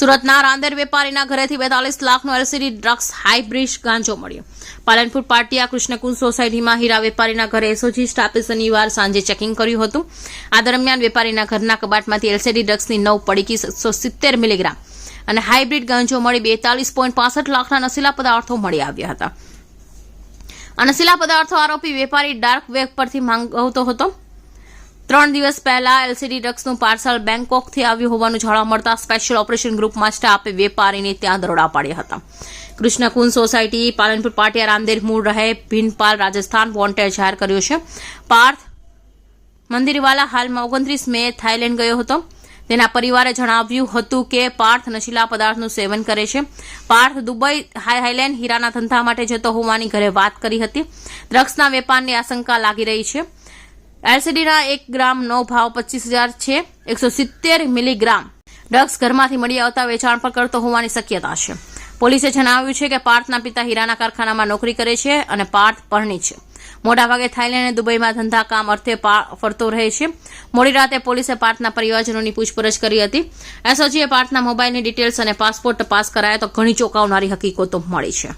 સુરતના રાંદેર વેપારીના ઘરેથી 42 લાખનો એલસીડી ડ્રગ્સ હાઇબ્રિડ ગાંજો મળ્યો. પાલનપુર પાટિયા કૃષ્ણકુંજ સોસાયટીમાં હીરા વેપારીના ઘરે એસઓજી સ્ટાફે શનિવાર સાંજે ચેકિંગ કર્યું હતું. આ દરમિયાન વેપારીના ઘરના કબાટમાંથી એલસીડી ડ્રગ્સની 9 પડીકી 170 મિલીગ્રામ અને હાઇબ્રિડ ગાંજો મળી 42.65 લાખના નશીલા પદાર્થો મળી આવ્યા હતા. આ નશીલા પદાર્થો આરોપી વેપારી ડાર્ક વેબ પરથી માંગવતો હતો. 3 દિવસ પહેલા એલસીડી ડ્રગ્સનું પાર્સલ બેંકોકથી આવ્યું હોવાનું જાણવા મળતા સ્પેશિયલ ઓપરેશન ગ્રુપમાં સ્ટાફે વેપારીને ત્યાં દરોડા પાડ્યા હતા. કૃષ્ણકુંજ સોસાયટી પાલનપુર પાટિયા રાંદેર મૂળ રહે ભીનપાલ રાજસ્થાન વોન્ટેડ જાહેર કર્યો છે. પાર્થ મંદિરવાલા હાલમાં 29 મે થાઇલેન્ડ ગયો હતો. તેના પરિવારે જણાવ્યું હતું કે પાર્થ નશીલા પદાર્થનું સેવન કરે છે. પાર્થ દુબઈ થાઇલેન્ડ હીરાના ધંધા માટે જતો હોવાની ઘરે વાત કરી હતી. ડ્રગ્સના વેપારની આશંકા લાગી રહી છે. એલસીડીના 1 ગ્રામનો ભાવ 25,000 છે. 170 મિલીગ્રામ ડ્રગ્સ ઘરમાંથી મળી આવતા વેચાણ પણ કરતો હોવાની શક્યતા છે. પોલીસે જણાવ્યું છે કે પાર્થના પિતા હીરાના કારખાનામાં નોકરી કરે છે અને પાર્થ પરણી છે. મોટાભાગે થાઇલેન્ડ અને દુબઈમાં ધંધા કામ અર્થે ફરતો રહે છે. મોડી રાતે પોલીસે પાર્થના પરિવારજનોની પૂછપરછ કરી હતી. એસઓજીએ પાર્થના મોબાઈલની ડિટેલ્સ અને પાસપોર્ટ તપાસ કરાયા તો ઘણી ચોંકાવનારી હકીકતો મળી છે.